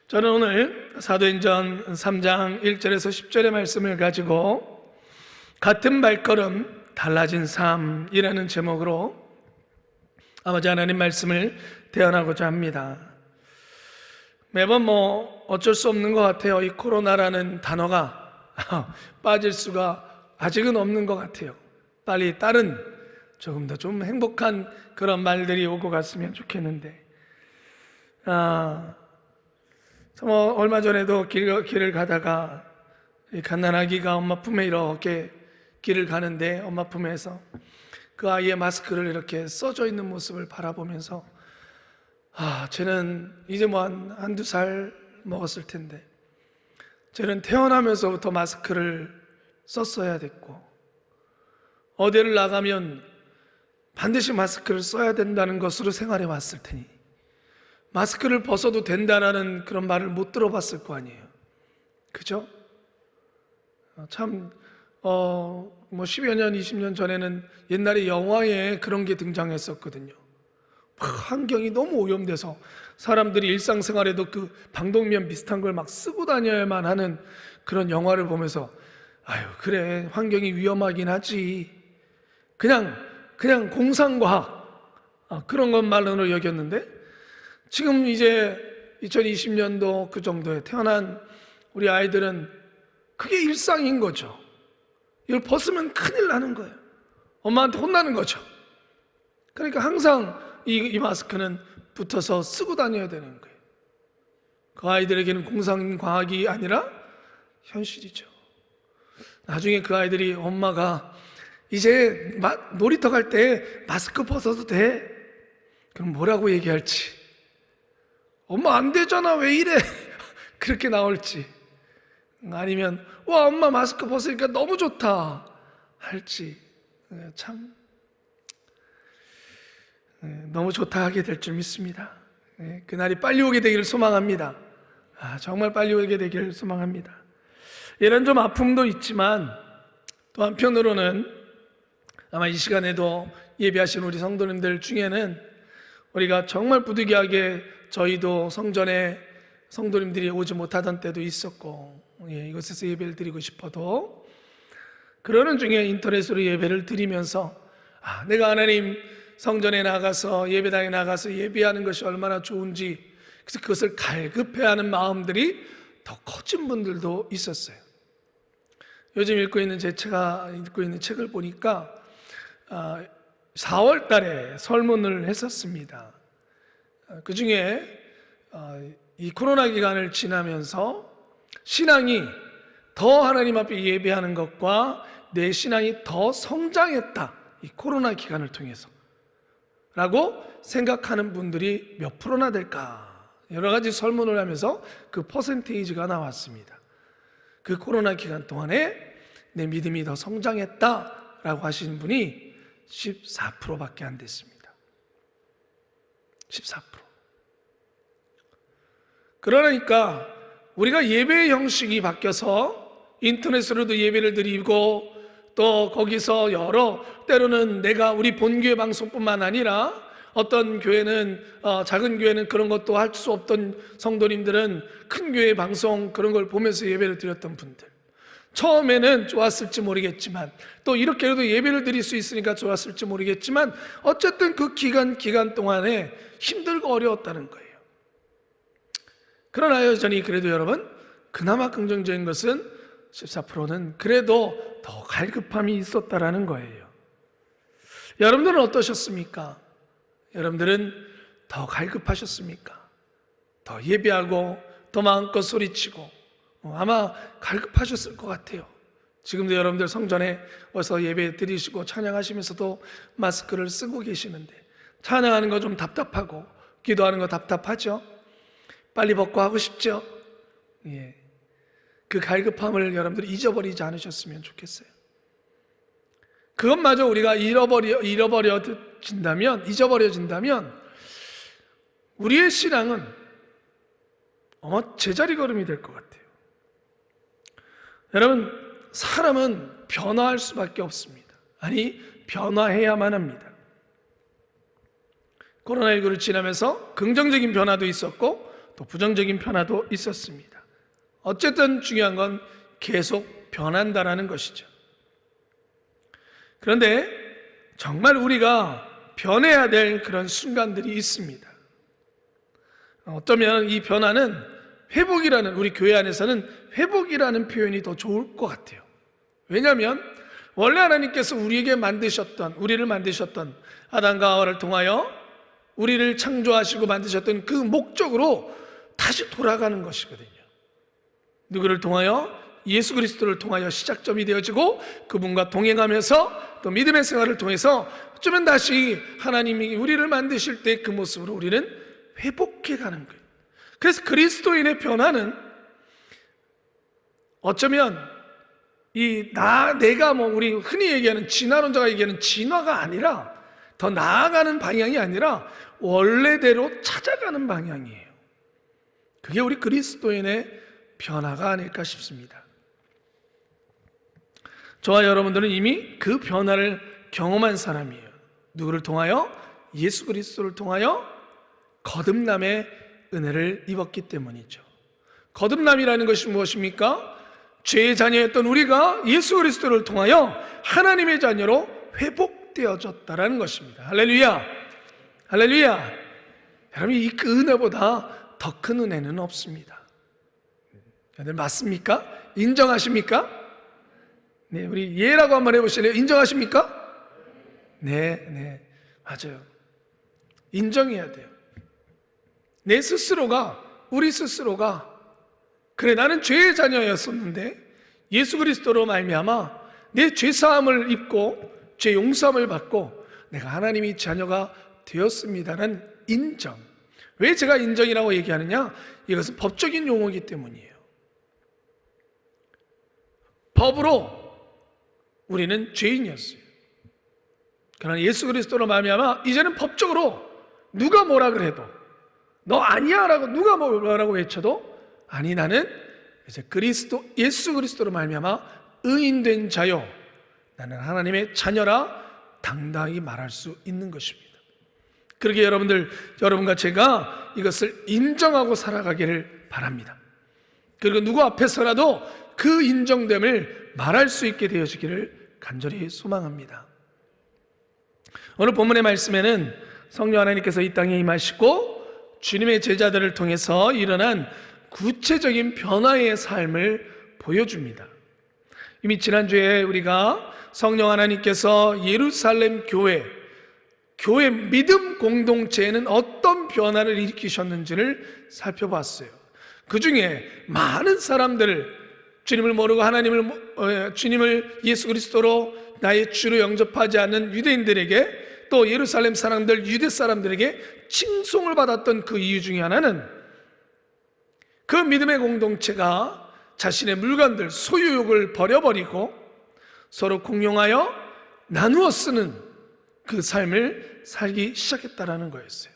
저는 오늘 사도행전 3장 1절에서 10절의 말씀을 가지고 같은 발걸음 달라진 삶이라는 제목으로 아버지 하나님 말씀을 대언하고자 합니다. 매번 어쩔 수 없는 것 같아요. 이 코로나라는 단어가 빠질 수가 아직은 없는 것 같아요. 빨리 다른 조금 더 좀 행복한 그런 말들이 오고 갔으면 좋겠는데 얼마 전에도 길을 가다가 갓난아기가 엄마 품에 이렇게 길을 가는데 엄마 품에서 그 아이의 마스크를 이렇게 써져 있는 모습을 바라보면서 쟤는 이제 한두 살 먹었을 텐데 쟤는 태어나면서부터 마스크를 썼어야 됐고 어디를 나가면 반드시 마스크를 써야 된다는 것으로 생활해 왔을 테니 마스크를 벗어도 된다라는 그런 말을 못 들어봤을 거 아니에요. 그죠? 참 10여 년, 20년 전에는 옛날에 영화에 그런 게 등장했었거든요. 환경이 너무 오염돼서 사람들이 일상생활에도 그 방독면 비슷한 걸 막 쓰고 다녀야만 하는 그런 영화를 보면서 그래, 환경이 위험하긴 하지. 그냥 공상과학 그런 것만으로 여겼는데 지금 이제 2020년도 그 정도에 태어난 우리 아이들은 그게 일상인 거죠. 이걸 벗으면 큰일 나는 거예요. 엄마한테 혼나는 거죠. 그러니까 항상 이 마스크는 붙어서 쓰고 다녀야 되는 거예요. 그 아이들에게는 공상과학이 아니라 현실이죠. 나중에 그 아이들이 엄마가 이제 놀이터 갈 때 마스크 벗어도 돼? 그럼 뭐라고 얘기할지, 엄마 안 되잖아 왜 이래? 그렇게 나올지, 아니면 와 엄마 마스크 벗으니까 너무 좋다 할지, 참 너무 좋다 하게 될 줄 믿습니다. 그날이 빨리 오게 되기를 소망합니다. 정말 빨리 오게 되기를 소망합니다. 이런 좀 아픔도 있지만 또 한편으로는 아마 이 시간에도 예배하신 우리 성도님들 중에는 우리가 정말 부득이하게 저희도 성전에 성도님들이 오지 못하던 때도 있었고 이곳에서 예배를 드리고 싶어도 그러는 중에 인터넷으로 예배를 드리면서 내가 하나님 성전에 나가서 예배당에 나가서 예배하는 것이 얼마나 좋은지, 그래서 그것을 갈급해하는 마음들이 더 커진 분들도 있었어요. 요즘 읽고 있는 책을 보니까 4월 달에 설문을 했었습니다. 그 중에 이 코로나 기간을 지나면서 신앙이 더 하나님 앞에 예배하는 것과 내 신앙이 더 성장했다, 이 코로나 기간을 통해서 라고 생각하는 분들이 몇 프로나 될까, 여러 가지 설문을 하면서 그 퍼센테이지가 나왔습니다. 그 코로나 기간 동안에 내 믿음이 더 성장했다라고 하시는 분이 14%밖에 안 됐습니다. 14%. 그러니까 우리가 예배의 형식이 바뀌어서 인터넷으로도 예배를 드리고 또 거기서 때로는 내가 우리 본교회 방송뿐만 아니라 어떤 교회는 작은 교회는 그런 것도 할 수 없던 성도님들은 큰 교회 방송 그런 걸 보면서 예배를 드렸던 분들, 처음에는 좋았을지 모르겠지만 또 이렇게라도 예배를 드릴 수 있으니까 좋았을지 모르겠지만 어쨌든 그 기간 동안에 힘들고 어려웠다는 거예요. 그러나 여전히 그래도 여러분, 그나마 긍정적인 것은 14%는 그래도 더 갈급함이 있었다라는 거예요. 여러분들은 어떠셨습니까? 여러분들은 더 갈급하셨습니까? 더 예배하고 더 마음껏 소리치고 아마 갈급하셨을 것 같아요. 지금도 여러분들 성전에 와서 예배 드리시고 찬양하시면서도 마스크를 쓰고 계시는데 찬양하는 거 좀 답답하고 기도하는 거 답답하죠? 빨리 벗고 하고 싶죠? 그 갈급함을 여러분들이 잊어버리지 좋겠어요. 그것마저 우리가 잊어버려진다면 우리의 신앙은 제자리 걸음이 될 것 같아요. 여러분, 사람은 변화할 수밖에 없습니다. 변화해야만 합니다. 코로나19를 지나면서 긍정적인 변화도 있었고 또 부정적인 변화도 있었습니다. 어쨌든 중요한 건 계속 변한다라는 것이죠. 그런데 정말 우리가 변해야 될 그런 순간들이 있습니다. 어쩌면 이 변화는 회복이라는, 우리 교회 안에서는 회복이라는 표현이 더 좋을 것 같아요. 왜냐하면 원래 하나님께서 우리를 만드셨던 아담과 하와를 통하여 우리를 창조하시고 만드셨던 그 목적으로 다시 돌아가는 것이거든요. 누구를 통하여? 예수 그리스도를 통하여 시작점이 되어지고 그분과 동행하면서 또 믿음의 생활을 통해서 어쩌면 다시 하나님이 우리를 만드실 때 그 모습으로 우리는 회복해 가는 거예요. 그래서 그리스도인의 변화는 어쩌면 내가 우리 흔히 얘기하는 진화론자가 얘기하는 진화가 아니라, 더 나아가는 방향이 아니라 원래대로 찾아가는 방향이에요. 그게 우리 그리스도인의 변화가 아닐까 싶습니다. 저와 여러분들은 이미 그 변화를 경험한 사람이에요. 누구를 통하여? 예수 그리스도를 통하여 거듭남의 은혜를 입었기 때문이죠. 거듭남이라는 것이 무엇입니까? 죄의 자녀였던 우리가 예수 그리스도를 통하여 하나님의 자녀로 회복되어졌다라는 것입니다. 할렐루야! 할렐루야! 여러분, 이 그 은혜보다 더 큰 은혜는 없습니다. 여러분 맞습니까? 인정하십니까? 네, 우리 예라고 한번 해보실래요? 인정하십니까? 네, 맞아요. 인정해야 돼요. 우리 스스로가 그래, 나는 죄의 자녀였었는데 예수 그리스도로 말미암아 내 죄사함을 입고 죄 용서함을 받고 내가 하나님의 자녀가 되었습니다라는 인정. 왜 제가 인정이라고 얘기하느냐? 이것은 법적인 용어이기 때문이에요. 법으로 우리는 죄인이었어요. 그러나 예수 그리스도로 말미암아 이제는 법적으로 누가 뭐라 그래도, 너 아니야 라고 누가 뭐라고 외쳐도, 아니, 나는 이제 예수 그리스도로 말미암아 의인된 자요, 나는 하나님의 자녀라 당당히 말할 수 있는 것입니다. 그러기에 여러분과 제가 이것을 인정하고 살아가기를 바랍니다. 그리고 누구 앞에서라도 그 인정됨을 말할 수 있게 되어지기를 간절히 소망합니다. 오늘 본문의 말씀에는 성령 하나님께서 이 땅에 임하시고 주님의 제자들을 통해서 일어난 구체적인 변화의 삶을 보여줍니다. 이미 지난주에 우리가 성령 하나님께서 예루살렘 교회 믿음 공동체에는 어떤 변화를 일으키셨는지를 살펴봤어요. 그 중에 많은 사람들을, 주님을 모르고 주님을 예수 그리스도로 나의 주로 영접하지 않는 유대인들에게, 또 예루살렘 사람들, 유대 사람들에게 칭송을 받았던 그 이유 중에 하나는 그 믿음의 공동체가 자신의 물건들, 소유욕을 버려버리고 서로 공용하여 나누어 쓰는 그 삶을 살기 시작했다라는 거였어요.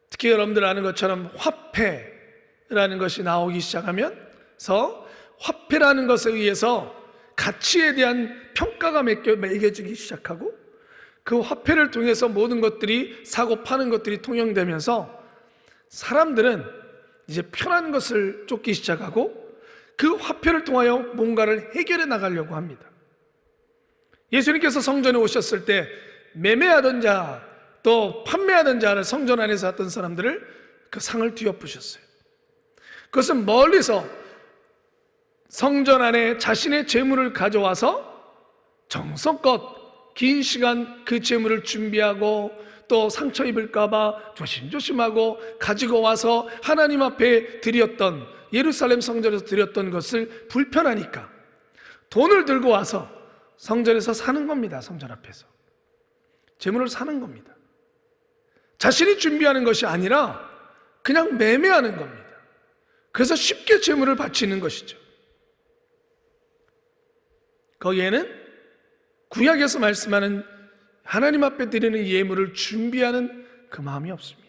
특히 여러분들 아는 것처럼 화폐라는 것이 나오기 시작하면서 화폐라는 것에 의해서 가치에 대한 평가가 매겨지기 시작하고, 그 화폐를 통해서 모든 것들이 사고 파는 것들이 통용되면서 사람들은 이제 편한 것을 쫓기 시작하고 그 화폐를 통하여 뭔가를 해결해 나가려고 합니다. 예수님께서 성전에 오셨을 때 매매하던 자, 또 판매하던 자를 성전 안에서 했던 사람들을 그 상을 뒤엎으셨어요. 그것은 멀리서 성전 안에 자신의 재물을 가져와서 정성껏 긴 시간 그 재물을 준비하고 또 상처 입을까봐 조심조심하고 가지고 와서 하나님 앞에 드렸던, 예루살렘 성전에서 드렸던 것을 불편하니까 돈을 들고 와서 성전에서 사는 겁니다. 성전 앞에서 재물을 사는 겁니다. 자신이 준비하는 것이 아니라 그냥 매매하는 겁니다. 그래서 쉽게 재물을 바치는 것이죠. 거기에는 구약에서 말씀하는 하나님 앞에 드리는 예물을 준비하는 그 마음이 없습니다.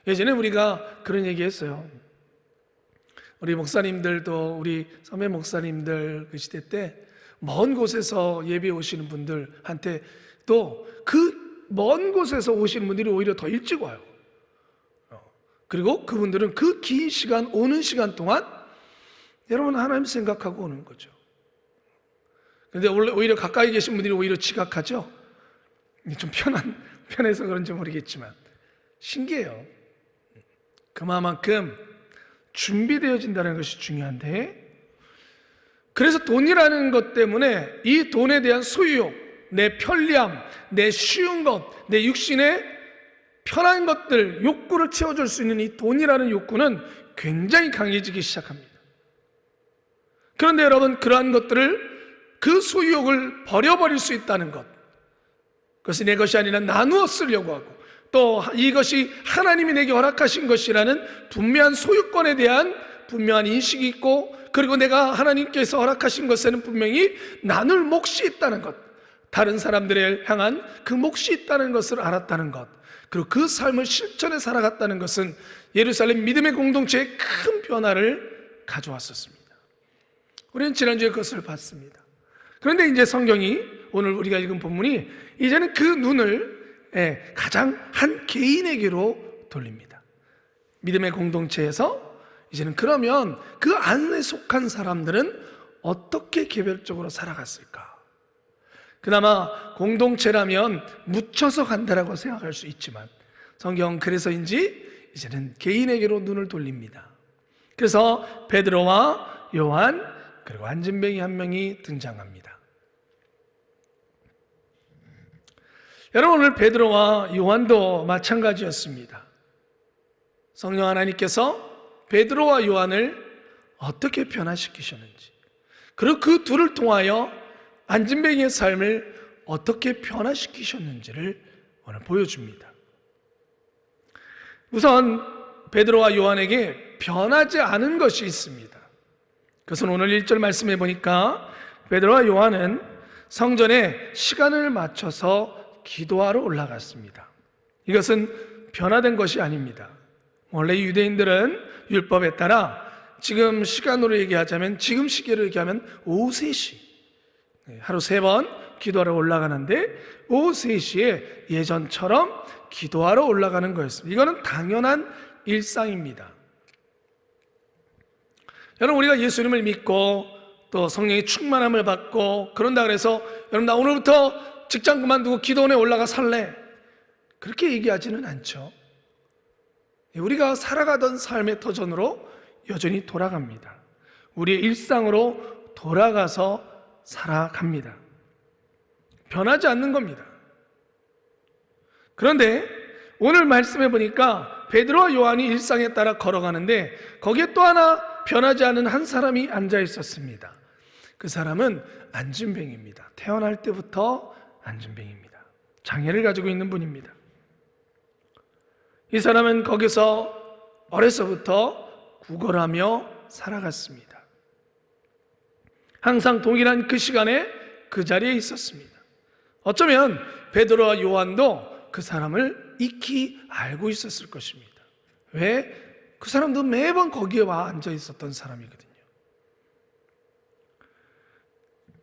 예전에 우리가 그런 얘기 했어요. 우리 목사님들도, 우리 선배 목사님들 그 시대 때 먼 곳에서 예배 오시는 분들한테 또 그 먼 곳에서 오시는 분들이 오히려 더 일찍 와요. 그리고 그분들은 그 긴 시간, 오는 시간 동안 여러분 하나님 생각하고 오는 거죠. 그런데 오히려 가까이 계신 분들이 오히려 지각하죠. 좀 편해서 그런지 모르겠지만 신기해요. 그만큼 준비되어진다는 것이 중요한데, 그래서 돈이라는 것 때문에 이 돈에 대한 소유욕, 내 편리함, 내 쉬운 것, 내 육신의 편한 것들, 욕구를 채워줄 수 있는 이 돈이라는 욕구는 굉장히 강해지기 시작합니다. 그런데 여러분, 그러한 것들을, 그 소유욕을 버려버릴 수 있다는 것, 그것이 내 것이 아니라 나누어 쓰려고 하고, 또 이것이 하나님이 내게 허락하신 것이라는 분명한 소유권에 대한 분명한 인식이 있고, 그리고 내가 하나님께서 허락하신 것에는 분명히 나눌 몫이 있다는 것, 다른 사람들을 향한 그 몫이 있다는 것을 알았다는 것, 그리고 그 삶을 실천해 살아갔다는 것은 예루살렘 믿음의 공동체에 큰 변화를 가져왔었습니다. 우리는 지난주에 그것을 봤습니다. 그런데 이제 성경이, 오늘 우리가 읽은 본문이 이제는 그 눈을 가장 한 개인에게로 돌립니다. 믿음의 공동체에서 이제는 그러면 그 안에 속한 사람들은 어떻게 개별적으로 살아갔을까? 그나마 공동체라면 묻혀서 간다라고 생각할 수 있지만 성경은 그래서인지 이제는 개인에게로 눈을 돌립니다. 그래서 베드로와 요한, 그리고 안진뱅이 한 명이 등장합니다. 여러분, 오늘 베드로와 요한도 마찬가지였습니다. 성령 하나님께서 베드로와 요한을 어떻게 변화시키셨는지, 그리고 그 둘을 통하여 안진뱅이의 삶을 어떻게 변화시키셨는지를 오늘 보여줍니다. 우선 베드로와 요한에게 변하지 않은 것이 있습니다. 그것은 오늘 1절 말씀해 보니까 베드로와 요한은 성전에 시간을 맞춰서 기도하러 올라갔습니다. 이것은 변화된 것이 아닙니다. 원래 유대인들은 율법에 따라 지금 시간으로 얘기하자면, 지금 시계로 얘기하면 오후 3시, 하루 3번 기도하러 올라가는데 오후 3시에 예전처럼 기도하러 올라가는 거였습니다. 이거는 당연한 일상입니다. 여러분, 우리가 예수님을 믿고 또 성령의 충만함을 받고 그런다 그래서 여러분, 나 오늘부터 직장 그만두고 기도원에 올라가 살래, 그렇게 얘기하지는 않죠. 우리가 살아가던 삶의 터전으로 여전히 돌아갑니다. 우리의 일상으로 돌아가서 살아갑니다. 변하지 않는 겁니다. 그런데 오늘 말씀해 보니까 베드로와 요한이 일상에 따라 걸어가는데 거기에 또 하나 변하지 않은 한 사람이 앉아 있었습니다. 그 사람은 안진뱅이입니다. 태어날 때부터 안진뱅이입니다. 장애를 가지고 있는 분입니다. 이 사람은 거기서 어려서부터 구걸하며 살아갔습니다. 항상 동일한 그 시간에 그 자리에 있었습니다. 어쩌면 베드로와 요한도 그 사람을 익히 알고 있었을 것입니다. 왜? 그 사람도 매번 거기에 와 앉아 있었던 사람이거든요.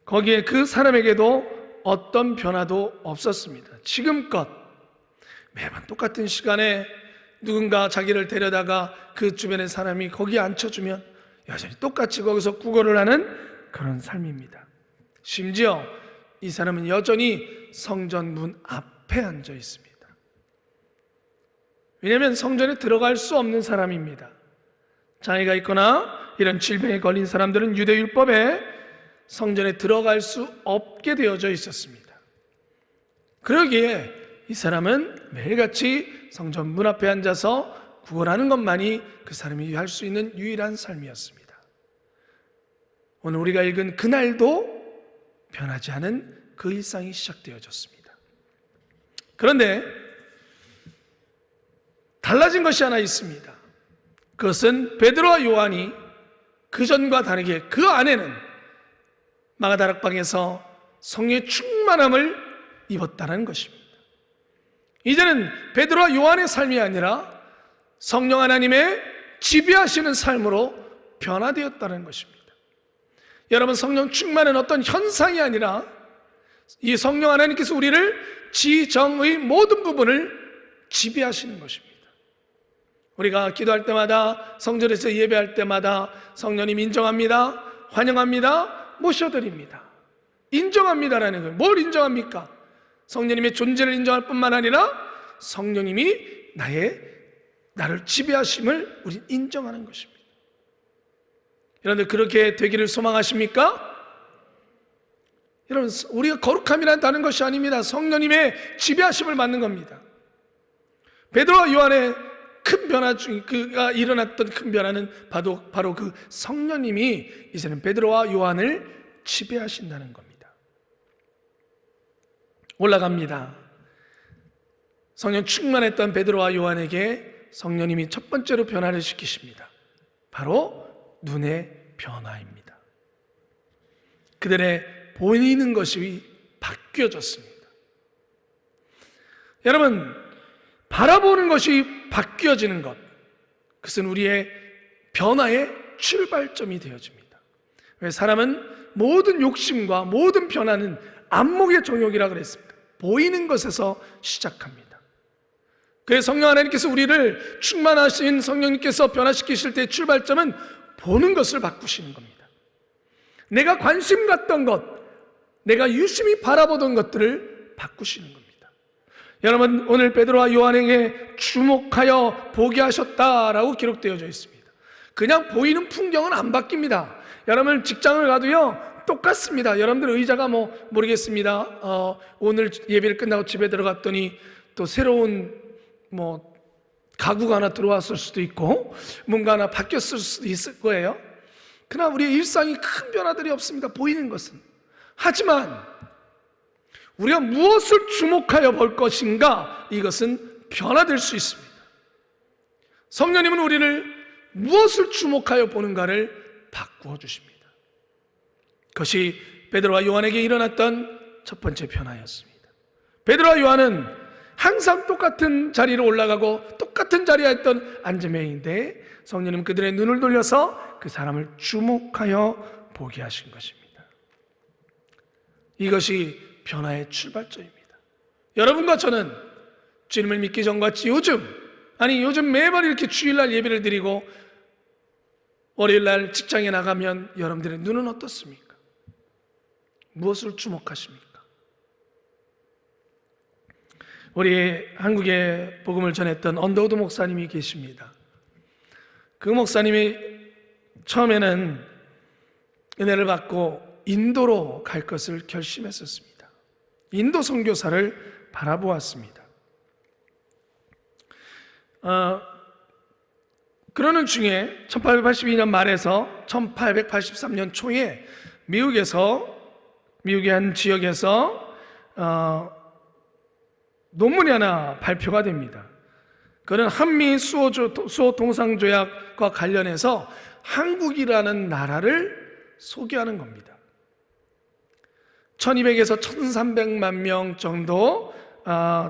거기에 그 사람에게도 어떤 변화도 없었습니다. 지금껏 매번 똑같은 시간에 누군가 자기를 데려다가 그 주변의 사람이 거기에 앉혀주면 여전히 똑같이 거기서 구걸을 하는 그런 삶입니다. 심지어 이 사람은 여전히 성전 문 앞에 앉아 있습니다. 왜냐하면 성전에 들어갈 수 없는 사람입니다. 장애가 있거나 이런 질병에 걸린 사람들은 유대율법에 성전에 들어갈 수 없게 되어져 있었습니다. 그러기에 이 사람은 매일같이 성전 문 앞에 앉아서 구걸하는 것만이 그 사람이 할 수 있는 유일한 삶이었습니다. 오늘 우리가 읽은 그날도 변하지 않은 그 일상이 시작되어졌습니다. 그런데 달라진 것이 하나 있습니다. 그것은 베드로와 요한이 그전과 다르게 그 안에는 마가다락방에서 성령의 충만함을 입었다는 것입니다. 이제는 베드로와 요한의 삶이 아니라 성령 하나님의 지배하시는 삶으로 변화되었다는 것입니다. 여러분, 성령 충만은 어떤 현상이 아니라 이 성령 하나님께서 우리를 지정의 모든 부분을 지배하시는 것입니다. 우리가 기도할 때마다, 성전에서 예배할 때마다 성령님 인정합니다, 환영합니다, 모셔드립니다. 인정합니다라는 거예요. 뭘 인정합니까? 성령님의 존재를 인정할 뿐만 아니라 성령님이 나를 지배하심을 우린 인정하는 것입니다. 여러분들 그렇게 되기를 소망하십니까? 여러분, 우리가 거룩함이란 다른 것이 아닙니다. 성령님의 지배하심을 받는 겁니다. 베드로와 요한의 큰 변화 중, 그가 일어났던 큰 변화는 바로 그 성령님이 이제는 베드로와 요한을 지배하신다는 겁니다. 올라갑니다. 성령 충만했던 베드로와 요한에게 성령님이 첫 번째로 변화를 시키십니다. 바로 눈의 변화입니다. 그들의 보이는 것이 바뀌어졌습니다. 여러분, 바라보는 것이 바뀌어지는 것, 그것은 우리의 변화의 출발점이 되어집니다. 왜? 사람은 모든 욕심과 모든 변화는 안목의 정욕이라 그랬습니다. 보이는 것에서 시작합니다. 그래서 성령 하나님께서 우리를 충만하신 성령님께서 변화시키실 때 출발점은 보는 것을 바꾸시는 겁니다. 내가 관심 갖던 것, 내가 유심히 바라보던 것들을 바꾸시는 겁니다. 여러분, 오늘 베드로와 요한에게 주목하여 보게 하셨다라고 기록되어져 있습니다. 그냥 보이는 풍경은 안 바뀝니다. 여러분, 직장을 가도요 똑같습니다. 여러분들 의자가 모르겠습니다. 오늘 예배를 끝나고 집에 들어갔더니 또 새로운 가구가 하나 들어왔을 수도 있고 뭔가 하나 바뀌었을 수도 있을 거예요. 그러나 우리의 일상이 큰 변화들이 없습니다. 보이는 것은. 하지만 우리가 무엇을 주목하여 볼 것인가, 이것은 변화될 수 있습니다. 성령님은 우리를 무엇을 주목하여 보는가를 바꾸어 주십니다. 그것이 베드로와 요한에게 일어났던 첫 번째 변화였습니다. 베드로와 요한은 항상 똑같은 자리로 올라가고 똑같은 자리에 있던 안전명인데 성령님 그들의 눈을 돌려서 그 사람을 주목하여 보게 하신 것입니다. 이것이 변화의 출발점입니다. 여러분과 저는 주님을 믿기 전같이 요즘 매번 이렇게 주일날 예배를 드리고 월요일날 직장에 나가면 여러분들의 눈은 어떻습니까? 무엇을 주목하십니까? 우리 한국에 복음을 전했던 언더우드 목사님이 계십니다. 그 목사님이 처음에는 은혜를 받고 인도로 갈 것을 결심했었습니다. 인도 선교사를 바라보았습니다. 그러는 중에 1882년 말에서 1883년 초에 미국의 한 지역에서 논문이 하나 발표가 됩니다. 그는 한미 수호 동상조약과 관련해서 한국이라는 나라를 소개하는 겁니다. 1200에서 1300만 명 정도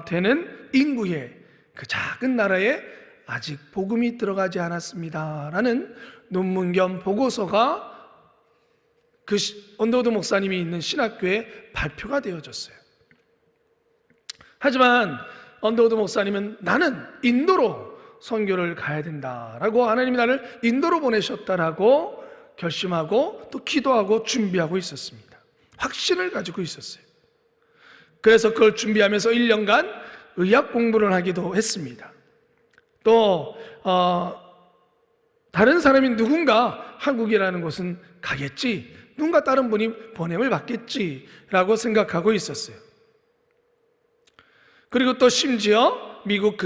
되는 인구의 그 작은 나라에 아직 복음이 들어가지 않았습니다 라는 논문 겸 보고서가 그 언더우드 목사님이 있는 신학교에 발표가 되어졌어요. 하지만 언더우드 목사님은 나는 인도로 선교를 가야 된다라고, 하나님이 나를 인도로 보내셨다라고 결심하고 또 기도하고 준비하고 있었습니다. 확신을 가지고 있었어요. 그래서 그걸 준비하면서 1년간 의학 공부를 하기도 했습니다. 또 다른 사람이 누군가 한국이라는 곳은 가겠지, 누군가 다른 분이 보냄을 받겠지라고 생각하고 있었어요. 그리고 또 심지어 미국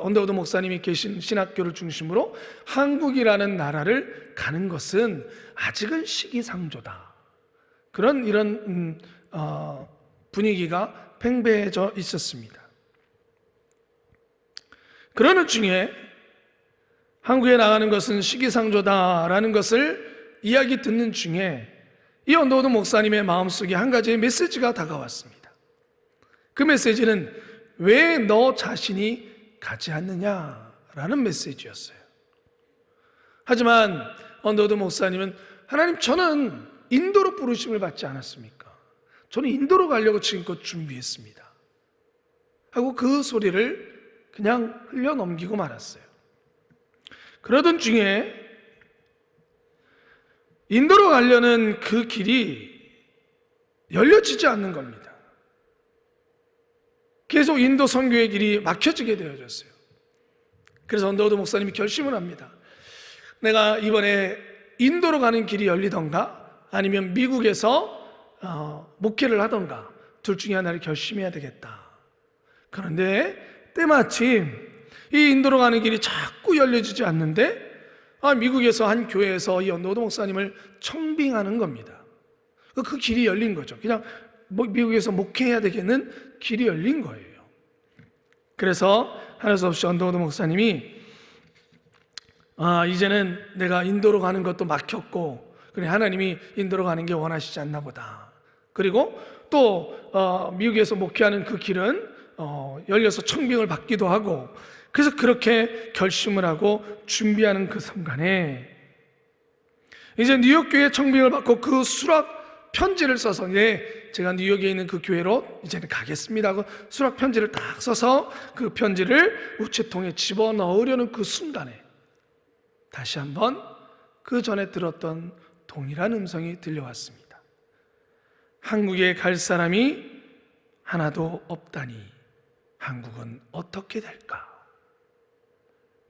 언더우드 목사님이 계신 신학교를 중심으로 한국이라는 나라를 가는 것은 아직은 시기상조다, 이런 분위기가 팽배해져 있었습니다. 그러는 중에 한국에 나가는 것은 시기상조다라는 것을 이야기 듣는 중에 이 언더우드 목사님의 마음속에 한 가지의 메시지가 다가왔습니다. 그 메시지는 왜 너 자신이 가지 않느냐라는 메시지였어요. 하지만 언더우드 목사님은 하나님, 저는 인도로 부르심을 받지 않았습니까? 저는 인도로 가려고 지금껏 준비했습니다 하고 그 소리를 그냥 흘려 넘기고 말았어요. 그러던 중에 인도로 가려는 그 길이 열려지지 않는 겁니다. 계속 인도 선교의 길이 막혀지게 되어졌어요. 그래서 언더우드 목사님이 결심을 합니다. 내가 이번에 인도로 가는 길이 열리던가 아니면 미국에서 목회를 하던가 둘 중에 하나를 결심해야 되겠다. 그런데 때마침 이 인도로 가는 길이 자꾸 열려지지 않는데 미국에서 한 교회에서 이 언더우드 목사님을 청빙하는 겁니다. 그 길이 열린 거죠. 그냥 미국에서 목회해야 되겠는 길이 열린 거예요. 그래서 하늘 수 없이 언더우드 목사님이 이제는 내가 인도로 가는 것도 막혔고 그래 하나님이 인도로 가는 게 원하시지 않나 보다. 그리고 또 미국에서 목회하는 그 길은 열려서 청빙을 받기도 하고 그래서 그렇게 결심을 하고 준비하는 그 순간에 이제 뉴욕 교회 청빙을 받고 그 수락 편지를 써서 제가 뉴욕에 있는 그 교회로 이제는 가겠습니다 하고 수락 편지를 딱 써서 그 편지를 우체통에 집어넣으려는 그 순간에 다시 한번 그 전에 들었던 동일한 음성이 들려왔습니다. 한국에 갈 사람이 하나도 없다니 한국은 어떻게 될까?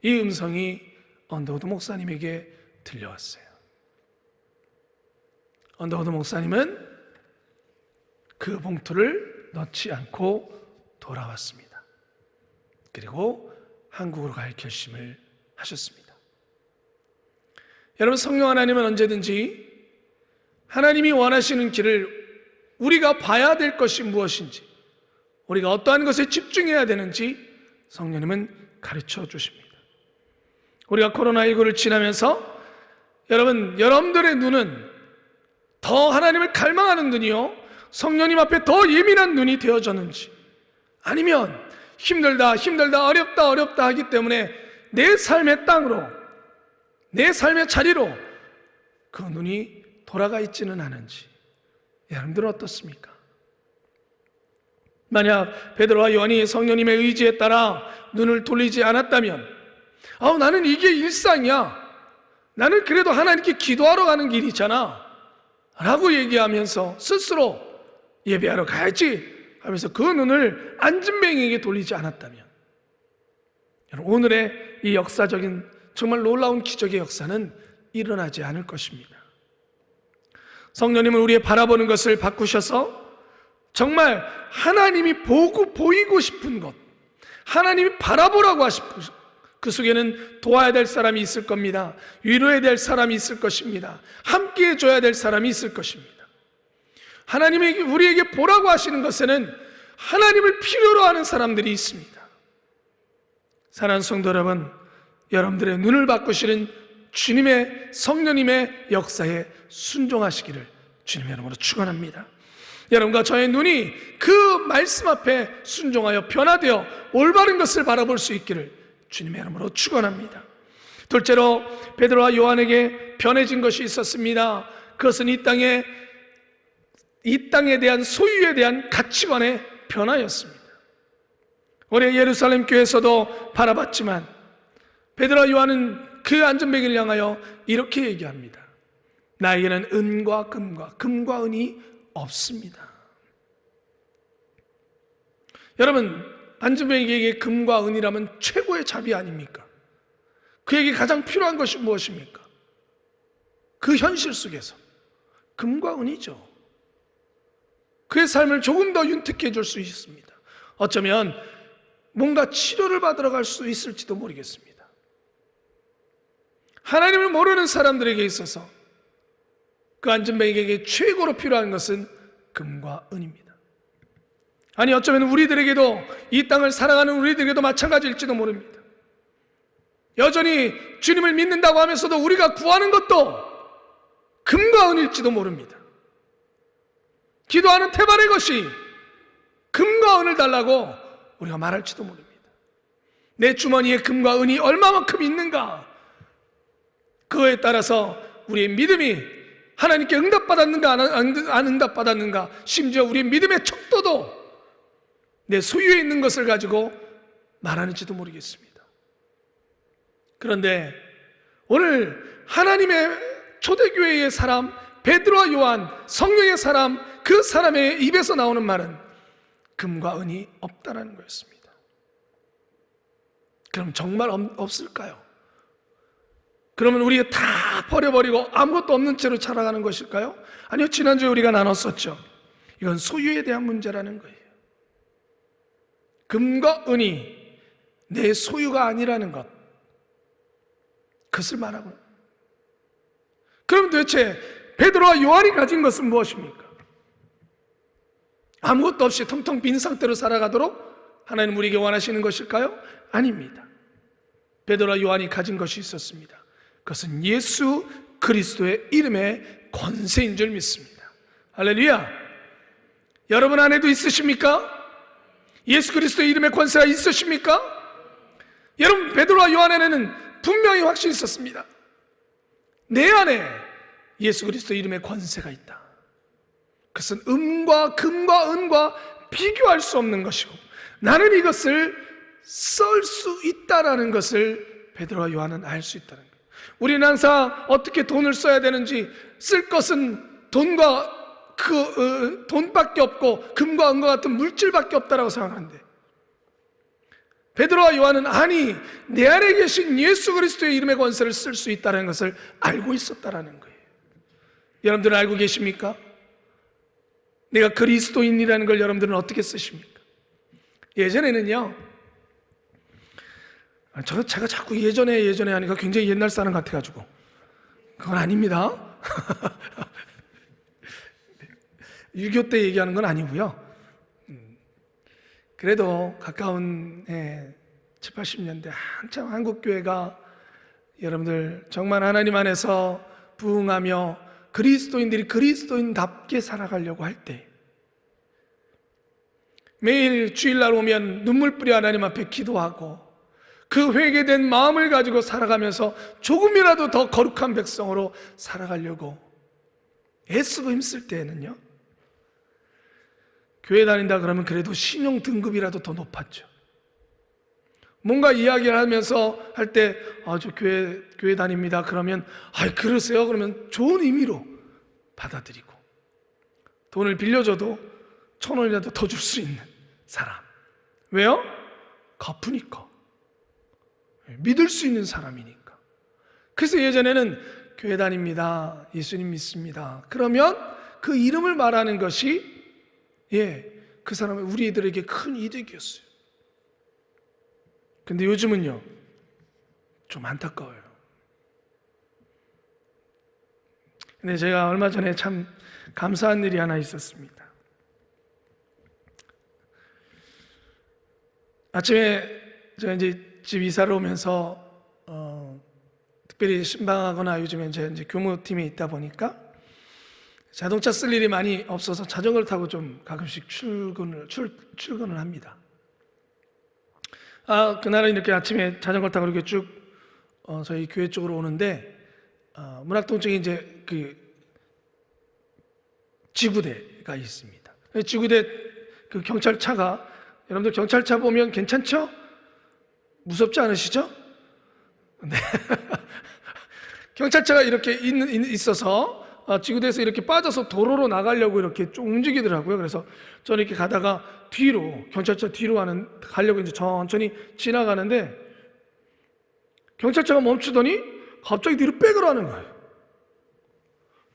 이 음성이 언더우드 목사님에게 들려왔어요. 언더우드 목사님은 그 봉투를 넣지 않고 돌아왔습니다. 그리고 한국으로 갈 결심을 하셨습니다. 여러분, 성령 하나님은 언제든지 하나님이 원하시는 길을 우리가 봐야 될 것이 무엇인지, 우리가 어떠한 것에 집중해야 되는지 성령님은 가르쳐 주십니다. 우리가 코로나19를 지나면서 여러분들의 눈은 더 하나님을 갈망하는 눈이요, 성령님 앞에 더 예민한 눈이 되어졌는지, 아니면 힘들다 어렵다 하기 때문에 내 삶의 땅으로, 내 삶의 자리로 그 눈이 돌아가 있지는 않은지 여러분들은 어떻습니까? 만약 베드로와 요한이 성령님의 의지에 따라 눈을 돌리지 않았다면 나는 이게 일상이야, 나는 그래도 하나님께 기도하러 가는 길이잖아 라고 얘기하면서 스스로 예배하러 가야지 하면서 그 눈을 안진뱅이에게 돌리지 않았다면 여러분, 오늘의 이 역사적인 정말 놀라운 기적의 역사는 일어나지 않을 것입니다. 성령님은 우리의 바라보는 것을 바꾸셔서 정말 하나님이 보이고 싶은 것, 하나님이 바라보라고 하시고 그 속에는 도와야 될 사람이 있을 겁니다. 위로해야 될 사람이 있을 것입니다. 함께 해줘야 될 사람이 있을 것입니다. 하나님이 우리에게 보라고 하시는 것에는 하나님을 필요로 하는 사람들이 있습니다. 사랑하는 성도 여러분, 여러분들의 눈을 바꾸시는 주님의 성령님의 역사에 순종하시기를 주님의 이름으로 축원합니다. 여러분과 저의 눈이 그 말씀 앞에 순종하여 변화되어 올바른 것을 바라볼 수 있기를 주님의 이름으로 축원합니다. 둘째로 베드로와 요한에게 변해진 것이 있었습니다. 그것은 이 땅에 대한 소유에 대한 가치관의 변화였습니다. 올해 예루살렘 교회에서도 바라봤지만 베드로와 요한은 그 안전뱅이를 향하여 이렇게 얘기합니다. 나에게는 은과 금과 은이 없습니다. 여러분, 안전뱅이에게 금과 은이라면 최고의 자비 아닙니까? 그에게 가장 필요한 것이 무엇입니까? 그 현실 속에서 금과 은이죠. 그의 삶을 조금 더 윤택해 줄 수 있습니다. 어쩌면 뭔가 치료를 받으러 갈 수 있을지도 모르겠습니다. 하나님을 모르는 사람들에게 있어서 그 안전뱅이에게 최고로 필요한 것은 금과 은입니다. 아니, 어쩌면 우리들에게도, 이 땅을 사랑하는 우리들에게도 마찬가지일지도 모릅니다. 여전히 주님을 믿는다고 하면서도 우리가 구하는 것도 금과 은일지도 모릅니다. 기도하는 태반의 것이 금과 은을 달라고 우리가 말할지도 모릅니다. 내 주머니에 금과 은이 얼마만큼 있는가, 그거에 따라서 우리의 믿음이 하나님께 응답받았는가 안 응답받았는가, 심지어 우리의 믿음의 척도도 내 소유에 있는 것을 가지고 말하는지도 모르겠습니다. 그런데 오늘 하나님의 초대교회의 사람 베드로와 요한, 성령의 사람, 그 사람의 입에서 나오는 말은 금과 은이 없다라는 거였습니다. 그럼 정말 없을까요? 그러면 우리가 다 버려버리고 아무것도 없는 채로 살아가는 것일까요? 아니요, 지난주에 우리가 나눴었죠. 이건 소유에 대한 문제라는 거예요. 금과 은이 내 소유가 아니라는 것, 그것을 말하고. 그럼 도대체 베드로와 요한이 가진 것은 무엇입니까? 아무것도 없이 텅텅 빈 상태로 살아가도록 하나님 우리에게 원하시는 것일까요? 아닙니다. 베드로와 요한이 가진 것이 있었습니다. 그것은 예수 그리스도의 이름의 권세인 줄 믿습니다. 할렐루야! 여러분 안에도 있으십니까? 예수 그리스도의 이름의 권세가 있으십니까? 여러분, 베드로와 요한에는 분명히 확신이 있었습니다. 내 안에 예수 그리스도의 이름의 권세가 있다. 그것은 음과 금과 은과 비교할 수 없는 것이고, 나는 이것을 쓸 수 있다라는 것을 베드로와 요한은 알 수 있다는 거예요. 우리는 항상 어떻게 돈을 써야 되는지, 쓸 것은 돈과 돈밖에 없고 금과 은과 같은 물질밖에 없다라고 생각하는데, 베드로와 요한은 아니, 내 안에 계신 예수 그리스도의 이름의 권세를 쓸 수 있다는 것을 알고 있었다라는 거예요. 여러분들은 알고 계십니까? 내가 그리스도인이라는 걸 여러분들은 어떻게 쓰십니까? 예전에는요, 제가 자꾸 예전에 하니까 굉장히 옛날 사람 같아가지고, 그건 아닙니다. 6.25 때 얘기하는 건 아니고요. 그래도 가까운 7, 80년대 한참 한국교회가 여러분들 정말 하나님 안에서 부흥하며 그리스도인들이 그리스도인답게 살아가려고 할 때, 매일 주일날 오면 눈물 뿌려 하나님 앞에 기도하고 그 회개된 마음을 가지고 살아가면서 조금이라도 더 거룩한 백성으로 살아가려고 애쓰고 힘쓸 때에는요, 교회 다닌다 그러면 그래도 신용 등급이라도 더 높았죠. 뭔가 이야기를 하면서 할 때, 저 교회 다닙니다. 그러면, 그러세요? 그러면 좋은 의미로 받아들이고, 돈을 빌려줘도 1,000원이라도 더 줄 수 있는 사람. 왜요? 갚으니까. 믿을 수 있는 사람이니까. 그래서 예전에는 교회 다닙니다. 예수님 믿습니다. 그러면 그 이름을 말하는 것이 그 사람은 우리들에게 큰 이득이었어요. 근데 요즘은요, 좀 안타까워요. 근데 제가 얼마 전에 참 감사한 일이 하나 있었습니다. 아침에 제가 이제 집 이사를 오면서 특별히 신방하거나 요즘에 이제 교무팀에 있다 보니까 자동차 쓸 일이 많이 없어서 자전거를 타고 좀 가끔씩 출근을 합니다. 그날은 이렇게 아침에 자전거를 타고 이렇게 쭉 저희 교회 쪽으로 오는데, 문학동 쪽에 이제 그 지구대가 있습니다. 지구대 그 경찰차가, 여러분들 경찰차 보면 괜찮죠? 무섭지 않으시죠? 네. 경찰차가 이렇게 있어서 지구대에서 이렇게 빠져서 도로로 나가려고 이렇게 좀 움직이더라고요. 그래서 저는 이렇게 가다가 뒤로, 경찰차 뒤로 가려고 이제 천천히 지나가는데, 경찰차가 멈추더니 갑자기 뒤로 백을 하는 거예요.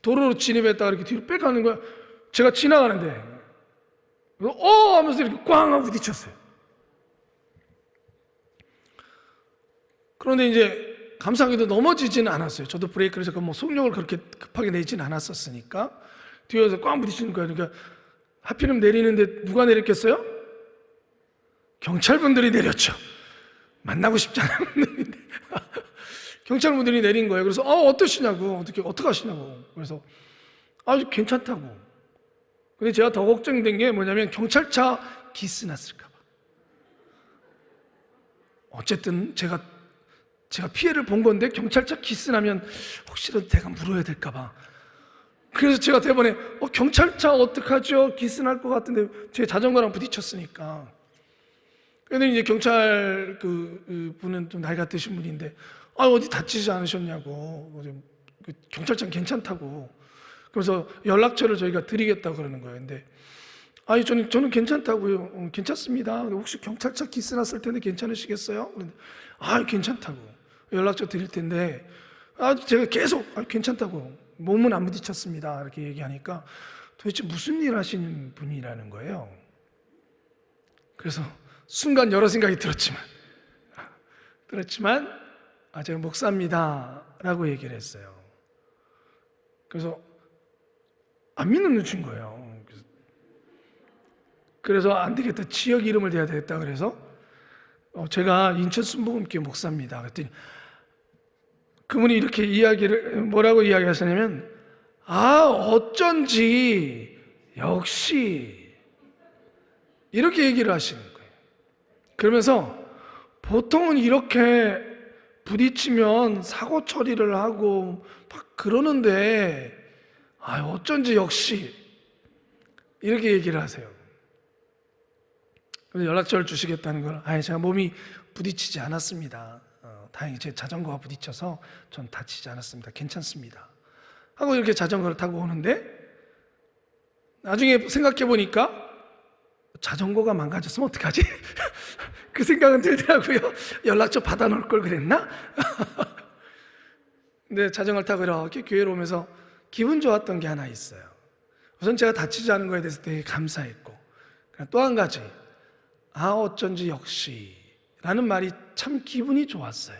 도로로 진입했다가 이렇게 뒤로 백하는 거예요. 제가 지나가는데, 하면서 이렇게 꽝 하고 부딪혔어요. 그런데 이제 감사하게도 넘어지지는 않았어요. 저도 브레이크를 잠깐 속력을 그렇게 급하게 내지는 않았었으니까. 뒤에서 꽝 부딪히는 거예요. 그러니까 하필이면 내리는데 누가 내렸겠어요? 경찰분들이 내렸죠. 만나고 싶지 않은 분들인데 경찰분들이 내린 거예요. 그래서 어떠시냐고, 어떻게 하시냐고. 그래서 괜찮다고. 근데 제가 더 걱정된 게 뭐냐면 경찰차 기스 났을까 봐. 어쨌든 제가 피해를 본 건데 경찰차 기스 나면 혹시라도 내가 물어야 될까 봐. 그래서 제가 대번에 경찰차 어떡하죠? 기스 날 것 같은데 제 자전거랑 부딪혔으니까. 그런데 이제 경찰 그 분은 좀 나이가 드신 분인데 어디 다치지 않으셨냐고, 경찰청 괜찮다고. 그래서 연락처를 저희가 드리겠다고 그러는 거예요. 근데 저는 괜찮다고요. 괜찮습니다. 혹시 경찰차 기스 났을 텐데 괜찮으시겠어요? 그런데 괜찮다고. 연락처 드릴 텐데 제가 계속 괜찮다고, 몸은 안 부딪혔습니다, 이렇게 얘기하니까 도대체 무슨 일 하시는 분이라는 거예요. 그래서 순간 여러 생각이 들었지만 제가 목사입니다 라고 얘기를 했어요. 그래서 안 믿는 눈치인 거예요. 그래서 안 되겠다, 지역 이름을 대야 되겠다. 그래서 제가 인천 순복음교회 목사입니다 그랬더니 그분이 이렇게 뭐라고 이야기하시냐면, 어쩐지 역시, 이렇게 얘기를 하시는 거예요. 그러면서 보통은 이렇게 부딪히면 사고 처리를 하고 막 그러는데 어쩐지 역시, 이렇게 얘기를 하세요. 그래서 연락처를 주시겠다는 걸, 제가 몸이 부딪히지 않았습니다. 다행히 제 자전거가 부딪혀서 전 다치지 않았습니다. 괜찮습니다 하고 이렇게 자전거를 타고 오는데, 나중에 생각해 보니까 자전거가 망가졌으면 어떡하지? 그 생각은 들더라고요. 연락처 받아 놓을 걸 그랬나? 근데 자전거를 타고 이렇게 교회로 오면서 기분 좋았던 게 하나 있어요. 우선 제가 다치지 않은 거에 대해서 되게 감사했고, 또 한 가지, 어쩐지 역시 라는 말이 참 기분이 좋았어요.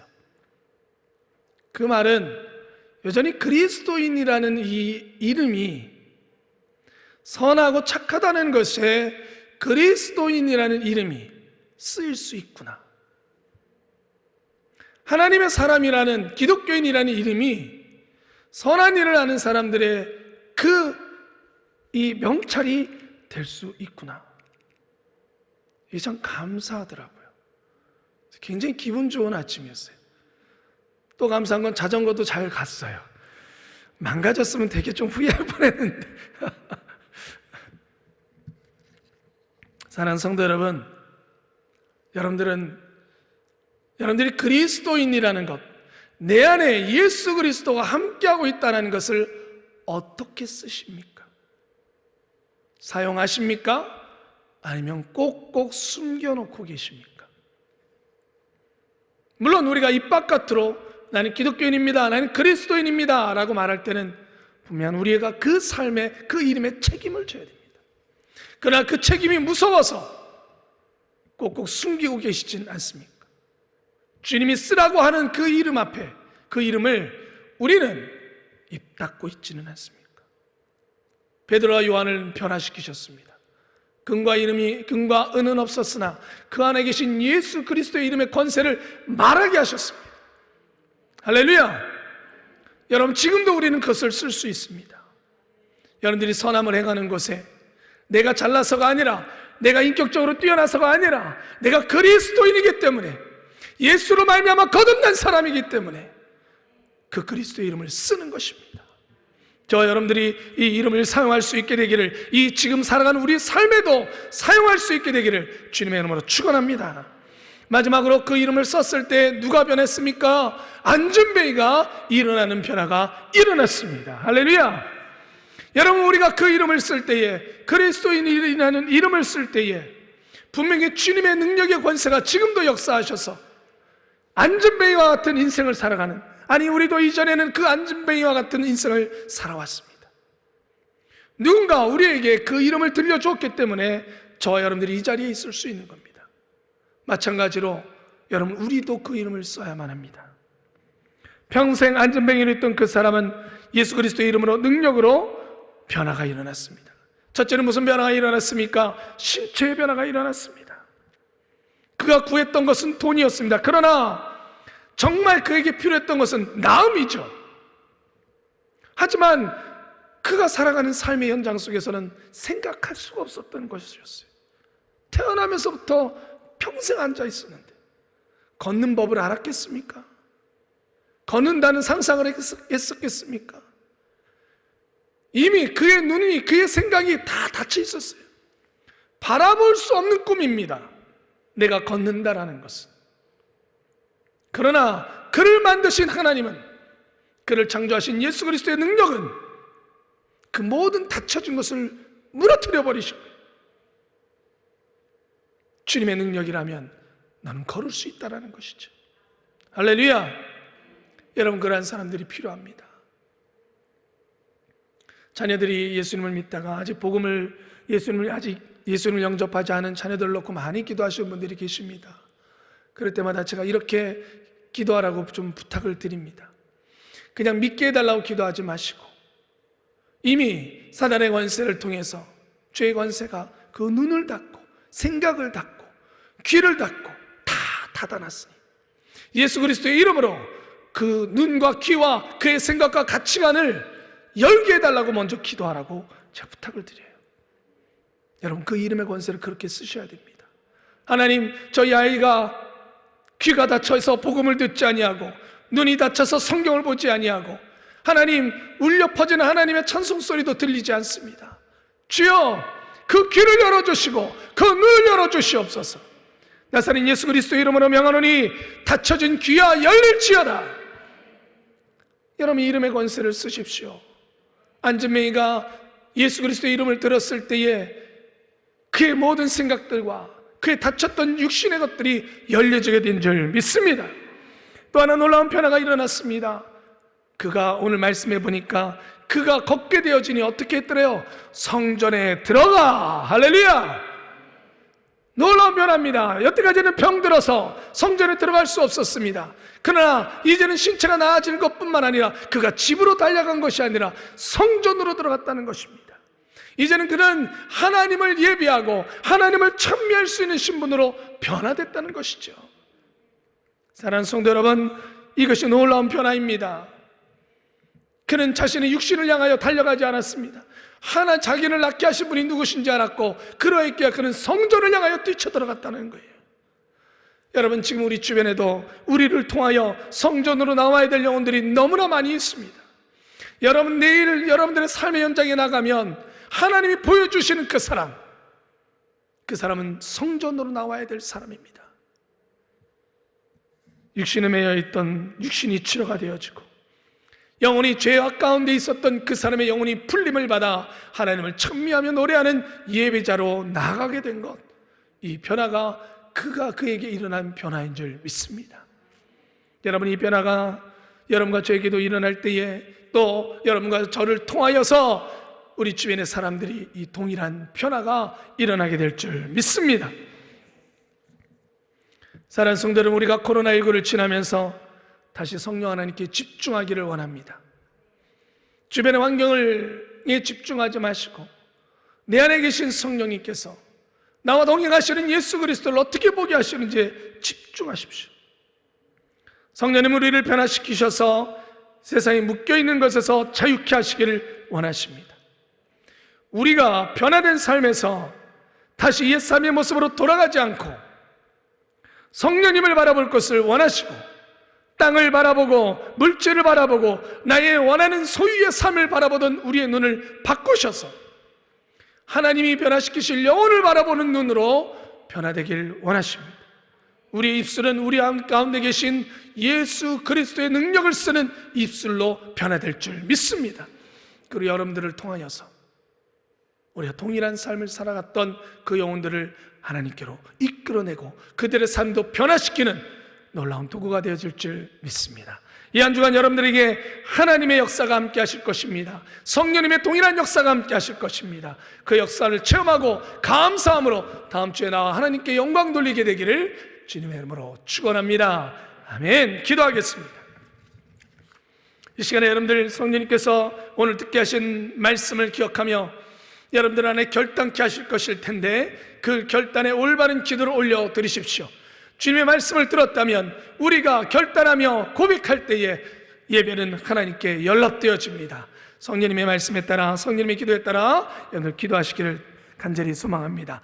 그 말은 여전히 그리스도인이라는 이 이름이 선하고 착하다는 것에 그리스도인이라는 이름이 쓰일 수 있구나. 하나님의 사람이라는, 기독교인이라는 이름이 선한 일을 하는 사람들의 이 명찰이 될 수 있구나. 이게 참 감사하더라고요. 굉장히 기분 좋은 아침이었어요. 또 감사한 건 자전거도 잘 갔어요. 망가졌으면 되게 좀 후회할 뻔했는데. 사랑하는 성도 여러분, 여러분들이 그리스도인이라는 것, 내 안에 예수 그리스도가 함께하고 있다는 것을 어떻게 쓰십니까? 사용하십니까? 아니면 꼭꼭 숨겨놓고 계십니까? 물론 우리가 입 바깥으로 나는 기독교인입니다, 나는 그리스도인입니다 라고 말할 때는 분명 우리가 그 삶에, 그 이름에 책임을 져야 됩니다. 그러나 그 책임이 무서워서 꼭꼭 숨기고 계시진 않습니까? 주님이 쓰라고 하는 그 이름 앞에, 그 이름을 우리는 입 닫고 있지는 않습니까? 베드로와 요한을 변화시키셨습니다. 금과 은은 없었으나 그 안에 계신 예수 그리스도의 이름의 권세를 말하게 하셨습니다. 할렐루야! 여러분, 지금도 우리는 그것을 쓸 수 있습니다. 여러분들이 선함을 행하는 곳에 내가 잘나서가 아니라, 내가 인격적으로 뛰어나서가 아니라, 내가 그리스도인이기 때문에, 예수로 말미암아 거듭난 사람이기 때문에 그 그리스도의 이름을 쓰는 것입니다. 저와 여러분들이 이 이름을 사용할 수 있게 되기를, 이 지금 살아가는 우리 삶에도 사용할 수 있게 되기를 주님의 이름으로 축원합니다. 마지막으로 그 이름을 썼을 때 누가 변했습니까? 안전뱅이가 일어나는 변화가 일어났습니다. 할렐루야! 여러분, 우리가 그 이름을 쓸 때에, 그리스도인이라는 이름을 쓸 때에 분명히 주님의 능력의 권세가 지금도 역사하셔서 안전뱅이와 같은 인생을 살아가는, 아니 우리도 이전에는 그 안전뱅이와 같은 인생을 살아왔습니다. 누군가 우리에게 그 이름을 들려주었기 때문에 저와 여러분들이 이 자리에 있을 수 있는 겁니다. 마찬가지로 여러분, 우리도 그 이름을 써야만 합니다. 평생 안전뱅이로 있던 그 사람은 예수 그리스도의 이름으로, 능력으로 변화가 일어났습니다. 첫째는 무슨 변화가 일어났습니까? 신체의 변화가 일어났습니다. 그가 구했던 것은 돈이었습니다. 그러나 정말 그에게 필요했던 것은 나음이죠. 하지만 그가 살아가는 삶의 현장 속에서는 생각할 수가 없었던 것이었어요. 태어나면서부터 평생 앉아 있었는데 걷는 법을 알았겠습니까? 걷는다는 상상을 했었겠습니까? 이미 그의 눈이, 그의 생각이 다 닫혀 있었어요. 바라볼 수 없는 꿈입니다, 내가 걷는다라는 것은. 그러나 그를 만드신 하나님은, 그를 창조하신 예수 그리스도의 능력은 그 모든 닫혀진 것을 무너뜨려 버리신 거예요. 주님의 능력이라면 나는 걸을 수 있다는 것이죠. 할렐루야. 여러분, 그러한 사람들이 필요합니다. 자녀들이 예수님을 믿다가 아직 예수님을 영접하지 않은 자녀들을 놓고 많이 기도하시는 분들이 계십니다. 그럴 때마다 제가 이렇게 기도하라고 좀 부탁을 드립니다. 그냥 믿게 해달라고 기도하지 마시고, 이미 사단의 권세를 통해서 죄의 권세가 그 눈을 닫고 생각을 닫고 귀를 닫고 다 닫아놨으니 예수 그리스도의 이름으로 그 눈과 귀와 그의 생각과 가치관을 열게 해달라고 먼저 기도하라고 제가 부탁을 드려요. 여러분, 그 이름의 권세를 그렇게 쓰셔야 됩니다. 하나님, 저희 아이가 귀가 닫혀서 복음을 듣지 아니하고 눈이 닫혀서 성경을 보지 아니하고 하나님, 울려 퍼지는 하나님의 찬송 소리도 들리지 않습니다. 주여, 그 귀를 열어주시고 그 눈을 열어주시옵소서. 나사렛 예수 그리스도 이름으로 명하노니 닫혀진 귀야 열릴지어다. 여러분, 이름의 권세를 쓰십시오. 안전맹이가 예수 그리스도의 이름을 들었을 때에 그의 모든 생각들과 그의 닫혔던 육신의 것들이 열려지게 된 줄 믿습니다. 또 하나 놀라운 변화가 일어났습니다. 그가 오늘 말씀해 보니까 그가 걷게 되어지니 어떻게 했더래요? 성전에 들어가. 할렐루야. 놀라운 변화입니다. 여태까지는 병들어서 성전에 들어갈 수 없었습니다. 그러나 이제는 신체가 나아지는 것뿐만 아니라 그가 집으로 달려간 것이 아니라 성전으로 들어갔다는 것입니다. 이제는 그는 하나님을 예비하고 하나님을 찬미할 수 있는 신분으로 변화됐다는 것이죠. 사랑하는 성도 여러분, 이것이 놀라운 변화입니다. 그는 자신의 육신을 향하여 달려가지 않았습니다. 자기를 낳게 하신 분이 누구신지 알았고 그러했기에 그는 성전을 향하여 뛰쳐들어갔다는 거예요. 여러분, 지금 우리 주변에도 우리를 통하여 성전으로 나와야 될 영혼들이 너무나 많이 있습니다. 여러분, 내일 여러분들의 삶의 현장에 나가면 하나님이 보여주시는 그 사람은 성전으로 나와야 될 사람입니다. 육신에 매여있던 육신이 치료가 되어지고 영혼이 죄악 가운데 있었던 그 사람의 영혼이 풀림을 받아 하나님을 찬미하며 노래하는 예배자로 나아가게 된 것, 이 변화가 그에게 일어난 변화인 줄 믿습니다. 여러분, 이 변화가 여러분과 저에게도 일어날 때에 또 여러분과 저를 통하여서 우리 주변의 사람들이 이 동일한 변화가 일어나게 될 줄 믿습니다. 사랑하는 성도 여러분, 우리가 코로나19를 지나면서 다시 성령 하나님께 집중하기를 원합니다. 주변의 환경에 집중하지 마시고 내 안에 계신 성령님께서 나와 동행하시는 예수 그리스도를 어떻게 보게 하시는지 집중하십시오. 성령님, 우리를 변화시키셔서 세상에 묶여있는 것에서 자유케 하시기를 원하십니다. 우리가 변화된 삶에서 다시 옛사람의 모습으로 돌아가지 않고 성령님을 바라볼 것을 원하시고 땅을 바라보고 물질을 바라보고 나의 원하는 소유의 삶을 바라보던 우리의 눈을 바꾸셔서 하나님이 변화시키실 영혼을 바라보는 눈으로 변화되길 원하십니다. 우리의 입술은 우리 가운데 계신 예수 그리스도의 능력을 쓰는 입술로 변화될 줄 믿습니다. 그리고 여러분들을 통하여서 우리가 동일한 삶을 살아갔던 그 영혼들을 하나님께로 이끌어내고 그들의 삶도 변화시키는 놀라운 도구가 되어질 줄 믿습니다. 이 한 주간 여러분들에게 하나님의 역사가 함께 하실 것입니다. 성령님의 동일한 역사가 함께 하실 것입니다. 그 역사를 체험하고 감사함으로 다음 주에 나와 하나님께 영광 돌리게 되기를 주님의 이름으로 축원합니다. 아멘. 기도하겠습니다. 이 시간에 여러분들 성령님께서 오늘 듣게 하신 말씀을 기억하며 여러분들 안에 결단케 하실 것일 텐데 그 결단에 올바른 기도를 올려드리십시오. 주님의 말씀을 들었다면 우리가 결단하며 고백할 때에 예배는 하나님께 연락되어집니다. 성령님의 말씀에 따라 성령님의 기도에 따라 여러분들 기도하시기를 간절히 소망합니다.